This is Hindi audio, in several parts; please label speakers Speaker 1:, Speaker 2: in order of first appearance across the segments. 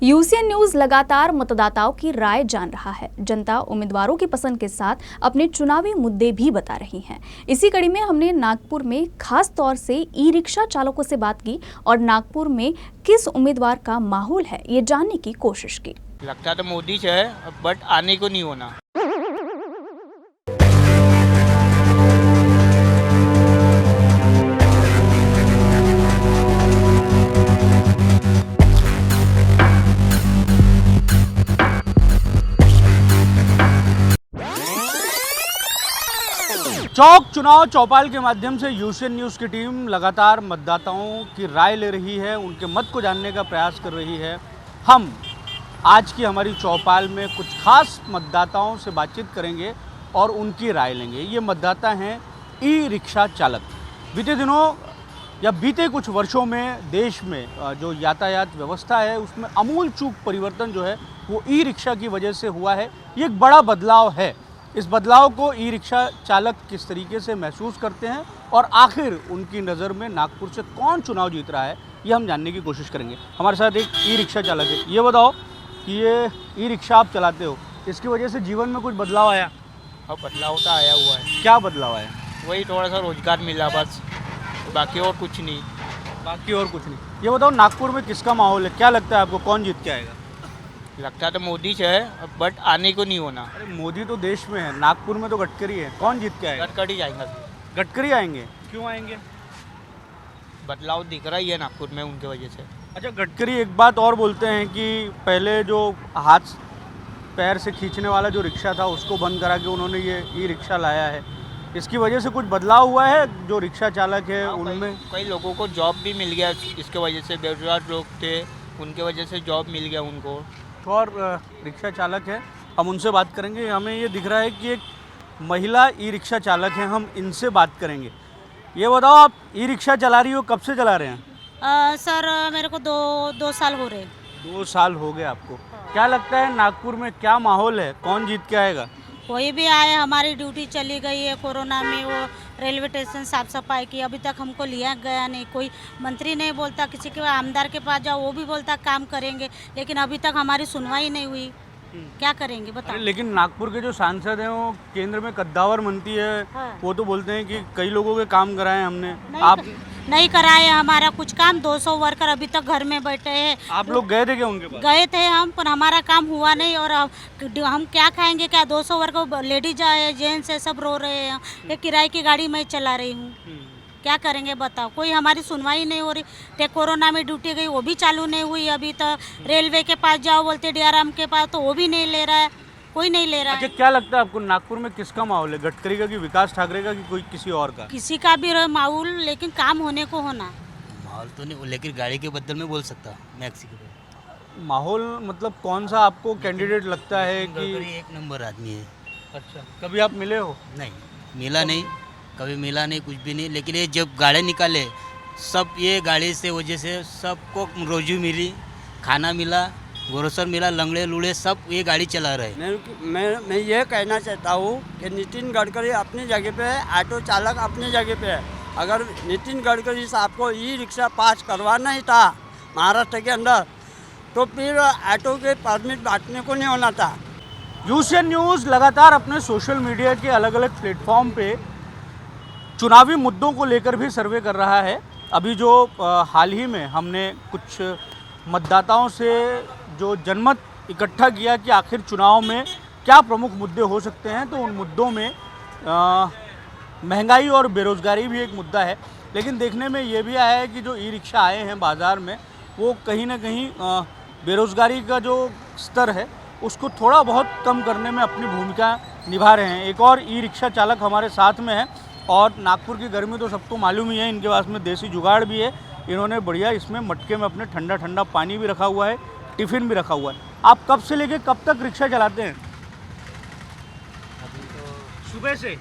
Speaker 1: यूसीएन न्यूज लगातार मतदाताओं की राय जान रहा है। जनता उम्मीदवारों की पसंद के साथ अपने चुनावी मुद्दे भी बता रही हैं। इसी कड़ी में हमने नागपुर में खास तौर से ई रिक्शा चालकों से बात की और नागपुर में किस उम्मीदवार का माहौल है ये जानने की कोशिश की।
Speaker 2: लगता तो मोदी से है, बट आने को नहीं होना।
Speaker 3: चौक चुनाव चौपाल के माध्यम से यूसीएन न्यूज़ की टीम लगातार मतदाताओं की राय ले रही है, उनके मत को जानने का प्रयास कर रही है। हम आज की हमारी चौपाल में कुछ खास मतदाताओं से बातचीत करेंगे और उनकी राय लेंगे। ये मतदाता हैं ई रिक्शा चालक। बीते दिनों या बीते कुछ वर्षों में देश में जो यातायात व्यवस्था है उसमें आमूल चूक परिवर्तन जो है वो ई रिक्शा की वजह से हुआ है। ये एक बड़ा बदलाव है। इस बदलाव को ई रिक्शा चालक किस तरीके से महसूस करते हैं और आखिर उनकी नज़र में नागपुर से कौन चुनाव जीत रहा है ये हम जानने की कोशिश करेंगे। हमारे साथ एक ई रिक्शा चालक है। ये बताओ कि ये ई रिक्शा आप चलाते हो, इसकी वजह से जीवन में कुछ बदलाव आया?
Speaker 2: अब बदलाव तो आया हुआ है।
Speaker 3: क्या बदलाव आया?
Speaker 2: वही थोड़ा सा रोजगार मिला बस, बाकी और कुछ नहीं।
Speaker 3: बाकी और कुछ नहीं। ये बताओ नागपुर में किसका माहौल है, क्या लगता है आपको कौन जीत के आएगा?
Speaker 2: लगता तो मोदी से है, बट आने को नहीं होना।
Speaker 3: अरे मोदी तो देश में है, नागपुर में तो गडकरी है, कौन जीत के आएगा?
Speaker 2: गडकरी जाएंगे।
Speaker 3: गडकरी आएंगे। क्यों आएंगे?
Speaker 2: बदलाव दिख रहा ही है नागपुर में उनके वजह से।
Speaker 3: अच्छा, गडकरी एक बात और बोलते हैं कि पहले जो हाथ पैर से खींचने वाला जो रिक्शा था उसको बंद करा के उन्होंने ये ई रिक्शा लाया है। इसकी वजह से कुछ बदलाव हुआ है? जो रिक्शा चालक है उनमें
Speaker 2: कई लोगों को जॉब भी मिल गया इसके वजह से। बेरोजगार लोग थे, उनके वजह से जॉब मिल गया उनको।
Speaker 3: और रिक्शा चालक है, हम उनसे बात करेंगे। हमें ये दिख रहा है कि एक महिला ई रिक्शा चालक है, हम इनसे बात करेंगे। ये बताओ आप ई रिक्शा चला रही हो, कब से चला रहे हैं?
Speaker 4: सर मेरे को दो साल हो रहे।
Speaker 3: 2 साल हो गए आपको। क्या लगता है नागपुर में क्या माहौल है, कौन जीत के आएगा?
Speaker 4: कोई भी आए, हमारी ड्यूटी चली गई है कोरोना में। वो रेलवे स्टेशन साफ सफाई की, अभी तक हमको लिया गया नहीं। कोई मंत्री नहीं बोलता, किसी के आमदार के पास जाओ वो भी बोलता काम करेंगे, लेकिन अभी तक हमारी सुनवाई नहीं हुई। क्या करेंगे बताओ?
Speaker 3: लेकिन नागपुर के जो सांसद हैं वो केंद्र में कद्दावर मंत्री है।
Speaker 4: हाँ।
Speaker 3: वो तो बोलते हैं कि कई लोगों के काम कराए हमने। आप
Speaker 4: नहीं कराए हमारा कुछ काम। 200 वर्कर अभी तक घर में बैठे हैं।
Speaker 3: आप लोग गए थे क्या उनके पास?
Speaker 4: गए थे हम, पर हमारा काम हुआ नहीं। और हम क्या खाएंगे? क्या 200 वर्कर लेडीज है, जेंट्स है, सब रो रहे हैं। ये किराए की गाड़ी मैं चला रही हूँ, क्या करेंगे बताओ? कोई हमारी सुनवाई नहीं हो रही। कोरोना में ड्यूटी गई वो भी चालू नहीं हुई अभी तक। रेलवे के पास जाओ बोलते DRM के पास, तो वो भी नहीं ले रहा है, कोई नहीं ले रहा है।
Speaker 3: अच्छा, क्या लगता है आपको नागपुर में किसका माहौल है, गडकरी का कि विकास ठाकरे का कि कोई किसी और का?
Speaker 4: किसी का भी रहे माहौल, लेकिन काम होने को होना।
Speaker 5: माहौल तो नहीं, लेकिन गाड़ी के बदल में बोल सकता मैक्सी के
Speaker 3: माहौल मतलब कौन सा आपको कैंडिडेट लगता है कि?
Speaker 5: एक नंबर आदमी है।
Speaker 3: अच्छा, कभी आप मिले हो?
Speaker 5: नहीं मिला नहीं, कभी मिला नहीं, कुछ भी नहीं। लेकिन ये जब गाड़ी निकाले सब, ये गाड़ी से वजह से सबको रोजी मिली, खाना मिला, ग्रोसर मिला, लंगड़े लूड़े सब ये गाड़ी चला रहे।
Speaker 6: मैं ये कहना चाहता हूँ कि नितिन गडकरी अपनी जगह पे है, ऑटो चालक अपनी जगह पे है। अगर नितिन गडकरी साहब को ई रिक्शा पास करवाना ही था महाराष्ट्र के अंदर, तो फिर ऑटो के परमिट बांटने को नहीं होना था।
Speaker 3: यूसीएन न्यूज़ लगातार अपने सोशल मीडिया के अलग अलग प्लेटफॉर्म पे चुनावी मुद्दों को लेकर भी सर्वे कर रहा है। अभी जो हाल ही में हमने कुछ मतदाताओं से जो जनमत इकट्ठा किया कि आखिर चुनाव में क्या प्रमुख मुद्दे हो सकते हैं, तो उन मुद्दों में महंगाई और बेरोज़गारी भी एक मुद्दा है। लेकिन देखने में ये भी आया है कि जो ई रिक्शा आए हैं बाज़ार में, वो कहीं ना कहीं बेरोज़गारी का जो स्तर है उसको थोड़ा बहुत कम करने में अपनी भूमिका निभा रहे हैं। एक और ई रिक्शा चालक हमारे साथ में है। और नागपुर की गर्मी तो सबको मालूम ही है, इनके पास में देसी जुगाड़ भी है। इन्होंने बढ़िया इसमें मटके में अपने ठंडा ठंडा पानी भी रखा हुआ है, टिफ़िन भी रखा हुआ है। आप कब से लेके कब तक रिक्शा चलाते हैं?
Speaker 5: अभी तो
Speaker 3: सुबह से?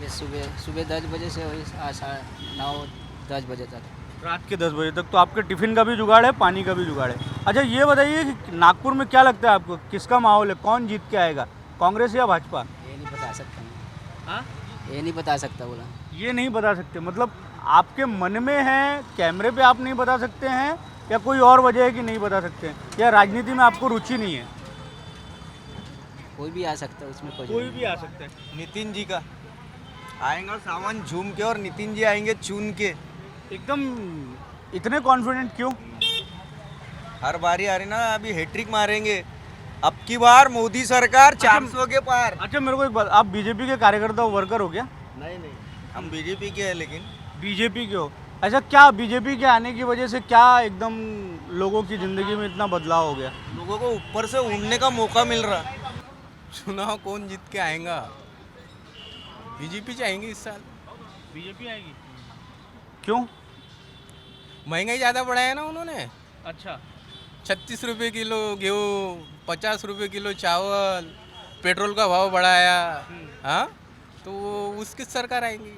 Speaker 5: सुबह 10 बजे से 9-10 बजे तक।
Speaker 3: रात के 10 बजे तक। तो आपके टिफ़िन का भी जुगाड़ है, पानी का भी जुगाड़ है। अच्छा, ये बताइए कि नागपुर में क्या लगता है आपको, किसका माहौल है, कौन जीत के आएगा, कांग्रेस या भाजपा?
Speaker 5: ये नहीं बता सकता।
Speaker 3: हाँ,
Speaker 5: ये नहीं बता सकता बोला।
Speaker 3: ये नहीं बता सकते मतलब आपके मन में है, कैमरे पे आप नहीं बता सकते हैं, या कोई और वजह है कि नहीं बता सकते हैं, या राजनीति में आपको रुचि नहीं है?
Speaker 7: कोई भी आ सकता है उसमें
Speaker 3: कोई भी आ सकता है।
Speaker 8: नितिन जी का आएगा सामान झूम के और नितिन जी आएंगे चुन के।
Speaker 3: एकदम इतने कॉन्फिडेंट क्यों?
Speaker 8: हर बारी आ रही ना, अभी हैट्रिक मारेंगे। अब की बार मोदी सरकार 400 के पार।
Speaker 3: अच्छा मेरे को एक बात, आप बीजेपी के कार्यकर्ता हो, वर्कर हो क्या?
Speaker 8: नहीं नहीं, हम बीजेपी के हैं लेकिन।
Speaker 3: बीजेपी के हो? अच्छा, क्या बीजेपी के आने की वजह से क्या एकदम लोगों की ज़िंदगी में इतना बदलाव हो गया?
Speaker 8: लोगों को ऊपर से उड़ने का मौका मिल रहा।
Speaker 9: चुनाव कौन जीत के आएगा? बीजेपी जाएंगे इस साल।
Speaker 3: बीजेपी आएगी? क्यों?
Speaker 9: महंगाई ज़्यादा बढ़ाया ना उन्होंने।
Speaker 3: अच्छा,
Speaker 9: 36 रुपये किलो गेहूँ, 50 रुपये किलो चावल, पेट्रोल का भाव बढ़ाया। हाँ, तो वो उसकी सरकार आएंगी।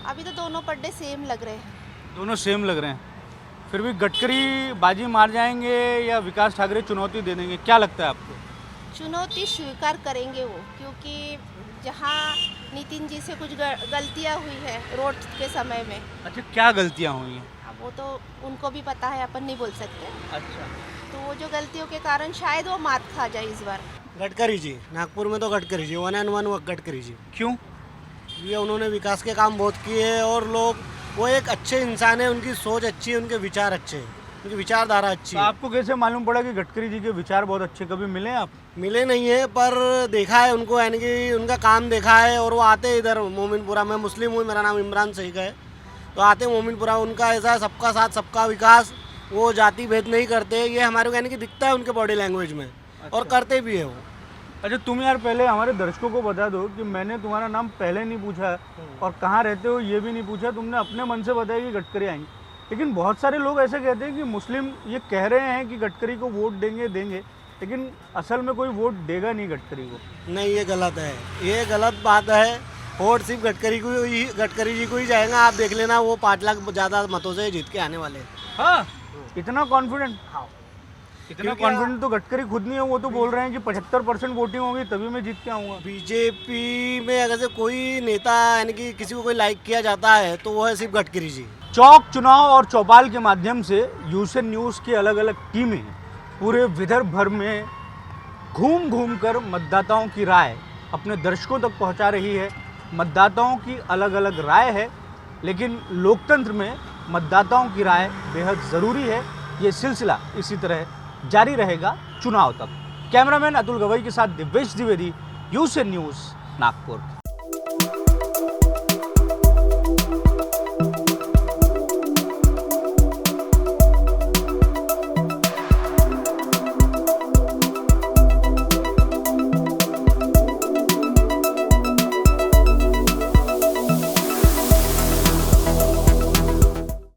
Speaker 10: अभी तो दोनों पड्डे सेम लग रहे हैं।
Speaker 3: दोनों सेम लग रहे हैं। फिर भी गडकरी बाजी मार जाएंगे या विकास ठाकरे चुनौती दे देंगे, क्या लगता है आपको?
Speaker 10: चुनौती स्वीकार करेंगे वो, क्योंकि जहाँ नितिन जी से कुछ गलतियाँ हुई है रोड के समय में।
Speaker 3: अच्छा, क्या गलतियाँ हुई हैं?
Speaker 10: अब वो तो उनको भी पता है, अपन नहीं बोल सकते।
Speaker 3: अच्छा,
Speaker 10: तो वो जो गलतियों के कारण शायद वो मात खा जाए इस बार।
Speaker 11: गडकरी जी, नागपुर में तो गडकरी जी, 1 and 1 गडकरी जी।
Speaker 3: क्यों?
Speaker 11: ये उन्होंने विकास के काम बहुत किए हैं और लोग, वो एक अच्छे इंसान है, उनकी सोच अच्छी है, उनके विचार अच्छे हैं, उनकी विचारधारा अच्छी
Speaker 3: तो
Speaker 11: है।
Speaker 3: आपको कैसे मालूम पड़ा कि गडकरी जी के विचार बहुत अच्छे? कभी मिले आप?
Speaker 11: मिले नहीं है पर देखा है उनको, यानी कि उनका काम देखा है। और वो आते इधर मोमिनपुरा, मैं मुस्लिम हूँ, मेरा नाम इमरान शेख है, तो आते मोमिनपुरा। उनका ऐसा है, सबका साथ सबका विकास, वो जाति भेद नहीं करते। ये हमारे को यानी कि दिखता है उनके बॉडी लैंग्वेज में। और करते भी है वो।
Speaker 3: अच्छा, तुम यार पहले हमारे दर्शकों को बता दो कि मैंने तुम्हारा नाम पहले नहीं पूछा और कहाँ रहते हो ये भी नहीं पूछा, तुमने अपने मन से बताया कि गडकरी आएंगे। लेकिन बहुत सारे लोग ऐसे कहते हैं कि मुस्लिम ये कह रहे हैं कि गडकरी को वोट देंगे, लेकिन असल में कोई वोट देगा नहीं गडकरी को।
Speaker 11: नहीं, ये गलत है, ये गलत बात है। वोट सिर्फ गडकरी जी को ही जाएगा। आप देख लेना, वो 5 लाख ज़्यादा मतों से जीत के आने वाले।
Speaker 3: हाँ, इतना कॉन्फिडेंट?
Speaker 11: हाँ,
Speaker 3: इतना कॉन्फिडेंट तो गडकरी खुद नहीं है। वो तो बोल रहे हैं कि 75% वोटिंग होगी तभी मैं जीत के आऊँगा।
Speaker 11: बीजेपी में अगर से कोई नेता यानी कि किसी को कोई लाइक किया जाता है तो वो है सिर्फ गडकरी जी।
Speaker 3: चौक चुनाव और चौपाल के माध्यम से यूसेन न्यूज़ की अलग अलग टीमें पूरे विदर्भ भर में घूम घूम कर मतदाताओं की राय अपने दर्शकों तक पहुंचा रही है। मतदाताओं की अलग अलग राय है, लेकिन लोकतंत्र में मतदाताओं की राय बेहद ज़रूरी है। ये सिलसिला इसी तरह जारी रहेगा चुनाव तक। कैमरामैन अतुल गवई के साथ दिव्येश द्विवेदी, यूसेन न्यूज़, नागपुर।